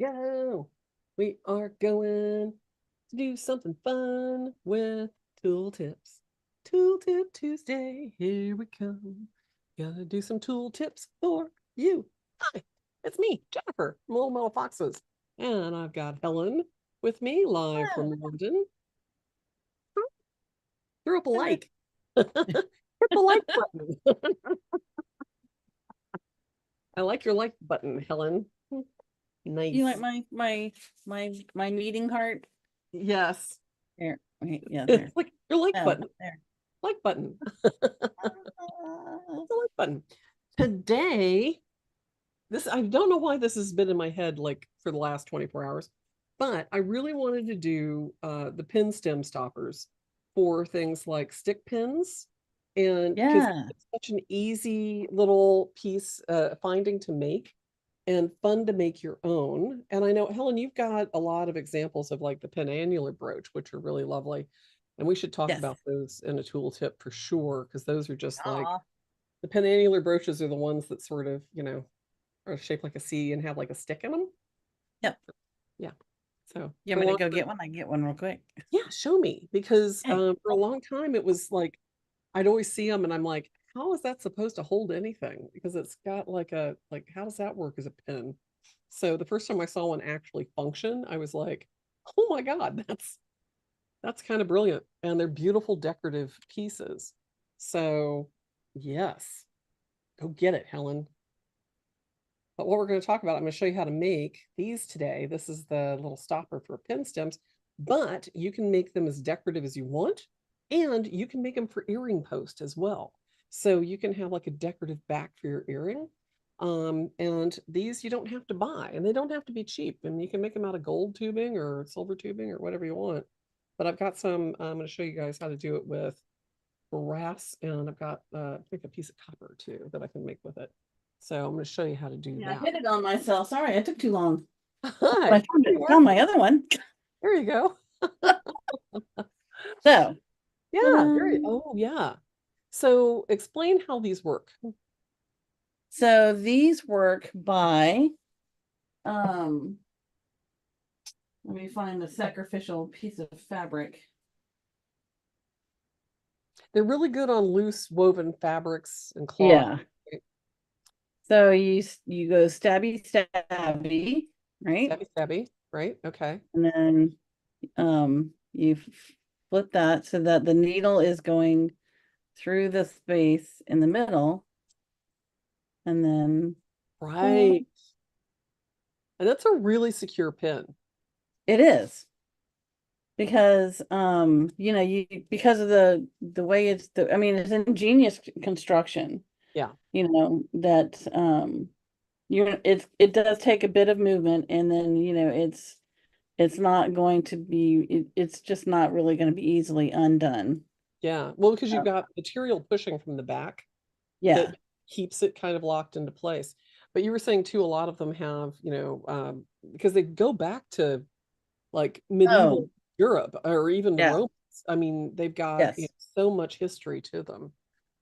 go. We are going to do something fun with tool tips. Tool tip Tuesday, here we come. Gotta do some tool tips for you. Hi, it's me, Jennifer, from Little Metal Foxes. And I've got Helen with me live from London. Throw up a like. Hit the like button. I like your like button, Helen. Nice. You like my meeting heart? Yes. There. Wait, yeah, there. It's like your like Oh, button. there. Like button. The like button. Today, this I don't know why this has been in my head like for the last 24 hours, but I really wanted to do the pin stem stoppers for things like stick pins, and because Yeah. it's such an easy little piece finding to make and fun to make your own. And I know, Helen, you've got a lot of examples of like the penannular brooch, which are really lovely. And we should talk Yes. about those in a tool tip for sure, because those are just like Aw. the penannular brooches are the ones that sort of, are shaped like a C and have like a stick in them. Yep. Yeah. So You for want a me long to go get one? I can get one real quick. yeah, show me, because Hey. for a long time it was like I'd always see them and I'm like, how is that supposed to hold anything? Because it's got like how does that work as a pin? So the first time I saw one actually function, I was like, oh my God, that's kind of brilliant. And they're beautiful decorative pieces. So yes, go get it, Helen. But what we're going to talk about, I'm going to show you how to make these today. This is the little stopper for pin stems, but you can make them as decorative as you want, and you can make them for earring post as well. So you can have like a decorative back for your earring. And these you don't have to buy, and they don't have to be cheap. And you can make them out of gold tubing or silver tubing or whatever you want. But I've got some, I'm going to show you guys how to do it with brass, and I've got, I think, a piece of copper too that I can make with it. So I'm going to show you how to do Yeah, I that. hit it on myself. Sorry, I took too long. Hi, I found my other one. there you go. So, Yeah, oh yeah. So explain how these work. so these work by um let me find the sacrificial piece of fabric. They're really good on loose woven fabrics and cloth. Yeah. So you go stabby stabby, right? Stabby stabby, right? Okay. And then you flip that so that the needle is going through the space in the middle, and then Right. And that's a really secure pin. it is, because you because of the way I mean, it's ingenious construction, Yeah. that it does take a bit of movement, and then it's not going to be it's just not really going to be easily undone. Yeah. Well, because Uh, you've got material pushing from the back yeah. that keeps it kind of locked into place. But you were saying too, a lot of them have, because they go back to like medieval Oh, Europe or even the yeah. Romans. I mean, they've got, Yes. so much history to them.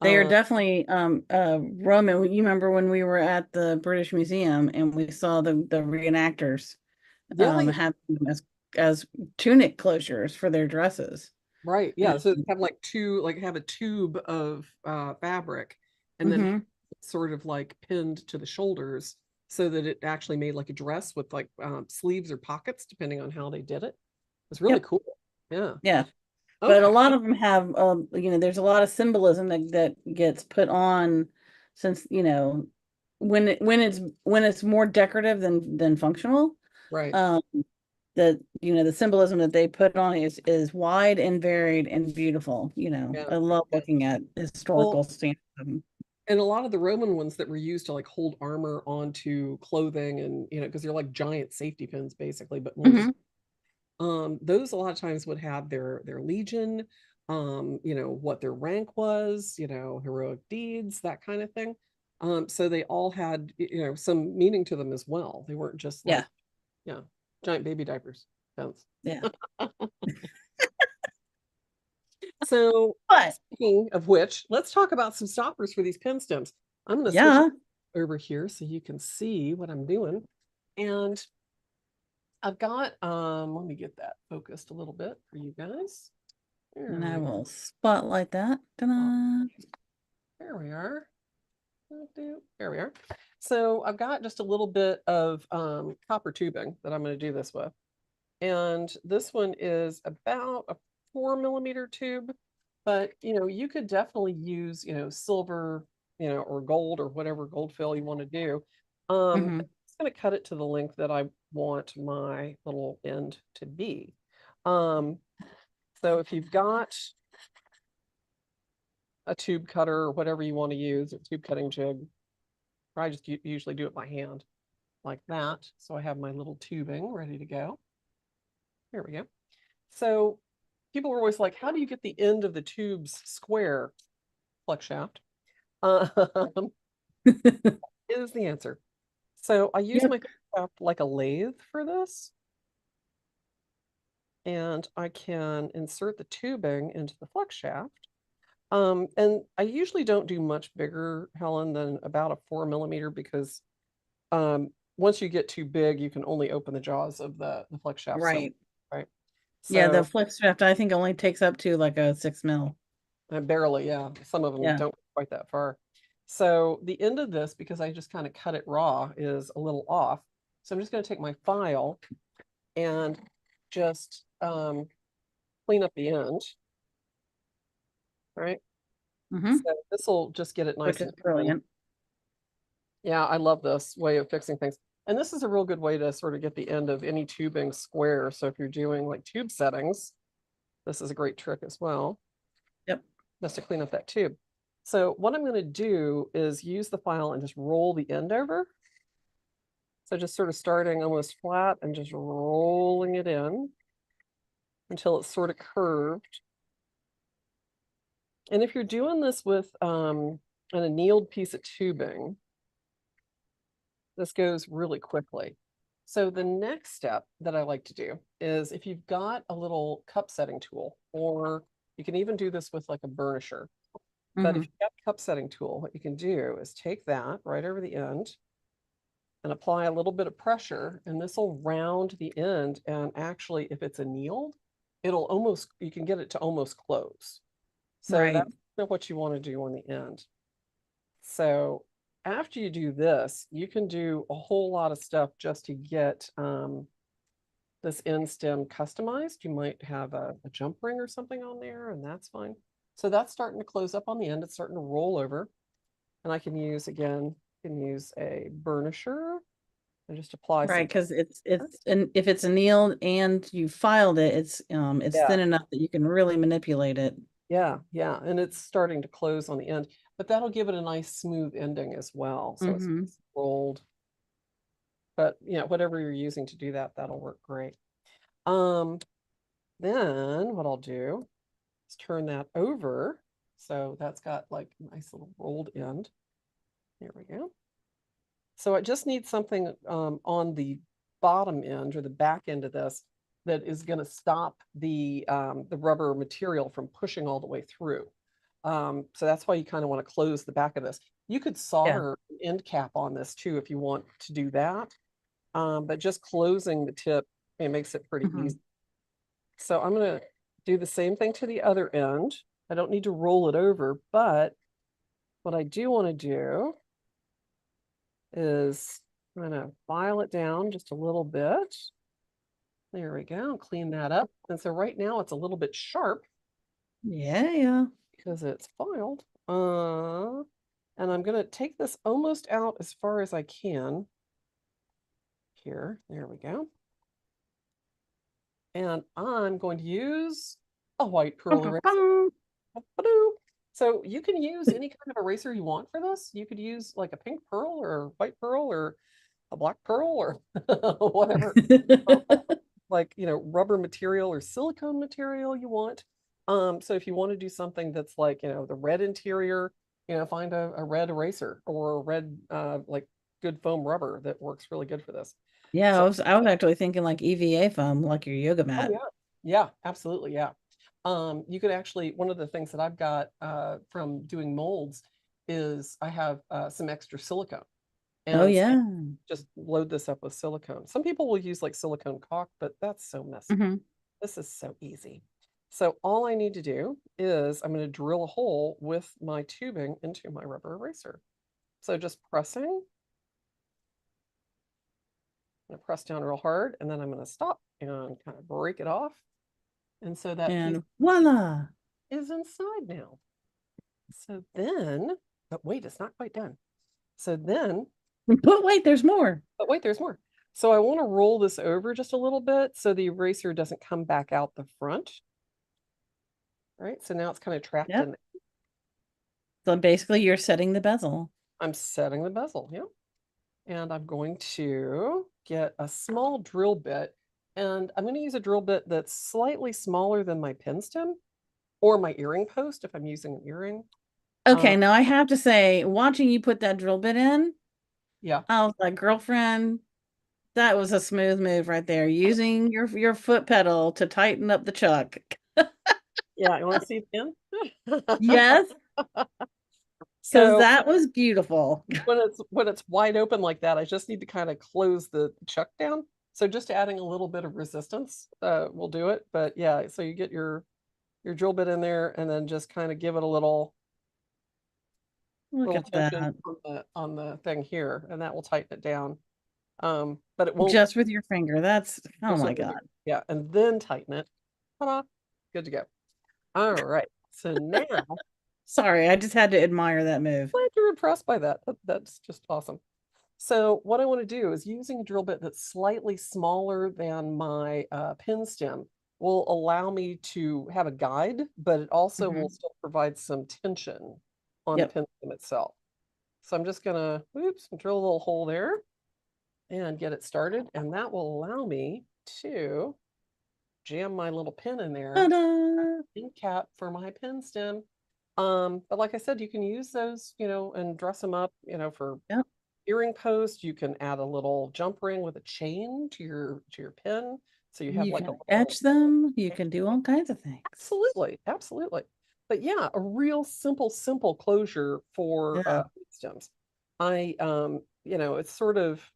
They are Uh, definitely Roman. You remember when we were at the British Museum and we saw the reenactors yeah, have them as tunic closures for their dresses. right. And Yeah. So they have have a tube of fabric and then mhm. sort of like pinned to the shoulders so that it actually made like a dress with like sleeves or pockets, depending on how they did it. It's really Yep. cool. Yeah. Yeah. But a Okay. lot of them have there's a lot of symbolism that gets put on, since when it's more decorative than functional. Right. Um that the symbolism that they put on is wide and varied and beautiful. Yeah. I love Yeah. looking at Well, historical stands. and a lot of the Roman ones that were used to like hold armor onto clothing and, because they're like giant safety pins basically, but more Mhm. those a lot of times would have their legion, what their rank was, heroic deeds, that kind of thing. So they all had, some meaning to them as well. They weren't just Yeah. like, yeah, giant baby diapers. Pens. Yeah. So But speaking of which, let's talk about some stoppers for these pen stems. I'm going to switch yeah. over here so you can see what I'm doing. And I've got, let me get that focused a little bit for you guys. And I There will spotlight that. oh, Ta-da. there we are. There we are. So I've got just a little bit of copper tubing that I'm going to do this with. And this one is about a 4 millimeter tube, but you could definitely use, silver, or gold or whatever gold fill you want to do. Mhm. I'm just going to cut it to the length that I want my little end to be. Um, so if you've got a tube cutter or whatever you want to use, a tube cutting jig, I just usually do it by hand like that. So I have my little tubing ready to go. Here we go. So people are always like, how do you get the end of the tubes square? Flex shaft is the answer. So I use Yep. my shaft like a lathe for this. And I can insert the tubing into the flex shaft. And I usually don't do much bigger, Helen, than about a 4 millimeter because once you get too big, you can only open the jaws of the flex shaft. So, Right. right. Yeah, the So flex shaft I think only takes up to like a 6 mil. barely, yeah. Some of them Yeah. don't quite that far. So the end of this, because I just kind of cut it raw, is a little off. So I'm just going to take my file and just clean up the end, right? Mm-hmm. So this will just get it Which nice is and even. brilliant. Yeah, I love this way of fixing things. And this is a real good way to sort of get the end of any tubing square. So if you're doing like tube settings, this is a great trick as well, Yep. just to clean up that tube. So what I'm going to do is use the file and just roll the end over. So just sort of starting almost flat and just rolling it in until it's sort of curved. And if you're doing this with an annealed piece of tubing, this goes really quickly. So the next step that I like to do is if you've got a little cup setting tool, or you can even do this with like a burnisher. But if Mm-hmm. you've got a cup setting tool, what you can do is take that right over the end and apply a little bit of pressure, and this will round the end. And actually, if it's annealed, you can get it to almost close. So Right. that's what you want to do on the end. So after you do this, you can do a whole lot of stuff just to get this end stem customized. You might have a jump ring or something on there, and that's fine. So that's starting to close up on the end. It's starting to roll over. And I can use, again, can use a burnisher and just apply Right, some. because and if it's annealed and you filed it, it's Yeah, thin enough that you can really manipulate it. yeah, yeah. And it's starting to close on the end, but that'll give it a nice smooth ending as well. So it's Mm-hmm. rolled. But whatever you're using to do that, that'll work great. Um, then what I'll do is turn that over. So that's got like a nice little rolled end. There we go. So I just need something on the bottom end or the back end of this that is going to stop the rubber material from pushing all the way through. So that's why you kind of want to close the back of this. You could Yeah. solder an end cap on this too if you want to do that. But just closing the tip, it makes it pretty Mm-hmm. easy. So I'm going to do the same thing to the other end. I don't need to roll it over, but what I do want to do is I'm going to file it down just a little bit. There we go. Clean that up. And so right now it's a little bit sharp Yeah, yeah. because it's filed. And I'm going to take this almost out as far as I can here. There we go. And I'm going to use a white Pum, pearl pum, eraser. pum. So you can use any kind of eraser you want for this. You could use like a pink pearl or white pearl or a black pearl or whatever like rubber material or silicone material you want. So if you want to do something that's like the red interior, find a red eraser or a red like good foam rubber that works really good for this. Yeah, So I was actually thinking like EVA foam, like your yoga oh mat. yeah, yeah, absolutely, yeah. You could actually, one of the things that I've got from doing molds is I have some extra silicone. Oh And yeah. just load this up with silicone. Some people will use like silicone caulk, but that's so messy. Hmm. This is so easy. So all I need to do is I'm going to drill a hole with my tubing into my rubber eraser. So just pressing, I'm going to press down real hard, and then I'm going to stop and kind of break it off. And so that piece And voila. is inside now. So then, but wait, it's not quite done. So then, But wait, there's more. but wait, there's more. So I want to roll this over just a little bit so the eraser doesn't come back out the front. All right, so now it's kind of trapped Yep. in. So basically you're setting the bezel. I'm setting the bezel, yeah. And I'm going to get a small drill bit, and I'm going to use a drill bit that's slightly smaller than my pin stem or my earring post if I'm using an earring. Okay, now I have to say, watching you put that drill bit in, Yeah. I was like, girlfriend, that was a smooth move right there. Using your foot pedal to tighten up the chuck. Yeah, you want to see the pin? Yes, because So that was beautiful. when it's wide open like that, I just need to kind of close the chuck down. So just adding a little bit of resistance will do it. But yeah, so you get your drill bit in there and then just kind of give it a Look little at tension that. on the thing here, and that will tighten it down. But it won't. Just with your finger. That's, oh Just my with God. yeah, and then tighten it. Ta-da! Good to go. All right. So now, Sorry, I just had to admire that move. glad you're impressed by that. That's just awesome. So what I want to do is using a drill bit that's slightly smaller than my pin stem will allow me to have a guide, but it also will Mhm. still provide some tension on the Yep. pin stem itself. So I'm just gonna, oops, drill a little hole there and get it started. And that will allow me to jam my little pin in there, Ta-da! pin cap for my pin stem. But like I said, you can use those, and dress them up, for Yep. earring post. You can add a little jump ring with a chain to your pin. So you have You like a can little, etch them. You can do all kinds of things. absolutely, absolutely. But yeah, a real simple closure for Yeah. stems. It's sort of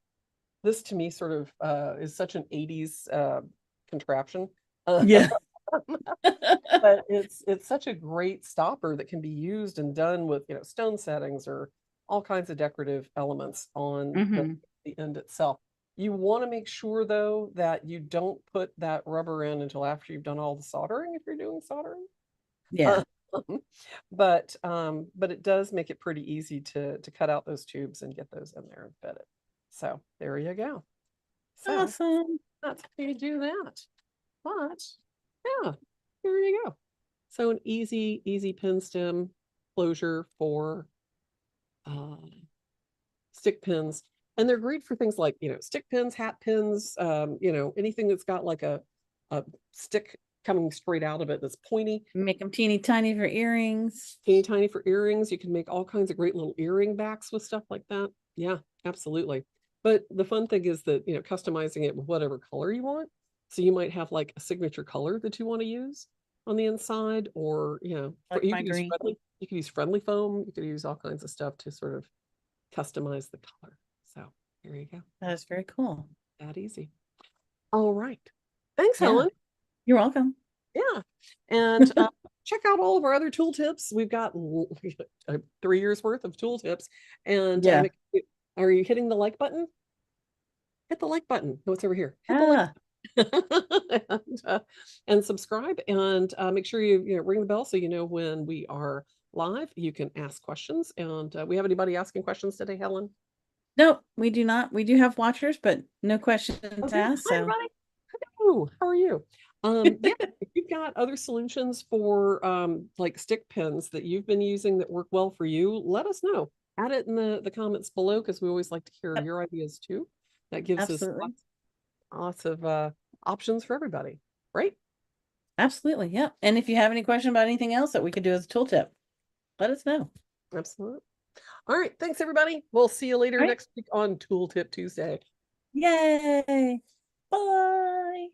this to me sort of is such an 80s contraption. Yeah. But it's such a great stopper that can be used and done with, stone settings or all kinds of decorative elements on Hmm. the end itself. You want to make sure though that you don't put that rubber in until after you've done all the soldering if you're doing soldering. Yeah. Uh, but it does make it pretty easy to cut out those tubes and get those in there and fit it. So there you go. So Awesome. that's how you do that. But yeah, here you go. So an easy pin stem closure for uh, stick pins. And they're great for things like, stick pins, hat pins, anything that's got like a stick coming straight out of it that's pointy. Make them teeny tiny for earrings. Teeny tiny for earrings. You can make all kinds of great little earring backs with stuff like that. Yeah, absolutely. But the fun thing is that, customizing it with whatever color you want. So you might have like a signature color that you want to use on the inside, or, Like you my could use green. friendly foam. You could use all kinds of stuff to sort of customize the color. So here you go. That is very cool. That easy. All right. Thanks, Yeah. Helen. You're welcome. Yeah. And check out all of our other tool tips. We've got 3 years worth of tool tips. And Yeah. are you hitting the like button? Hit the like button. No, it's over here. Hit the like Ah, and subscribe, and make sure you ring the bell so you know when we are live. You can ask questions. And we have anybody asking questions today, Helen? no, we do not. We do have watchers, but no questions Oh, good. asked. Hi, So everybody. Hello. How are you? Yeah, if you've got other solutions for like stick pins that you've been using that work well for you, let us know. Add it in the comments below because we always like to hear yep, your ideas too. That gives us absolutely. lots of options for everybody. Right? Absolutely. Yep. And if you have any question about anything else that we could do as a tool tip, let us know. Absolutely. All right. Thanks, everybody. We'll see you later All right. next week on Tooltip Tuesday. Yay. Bye.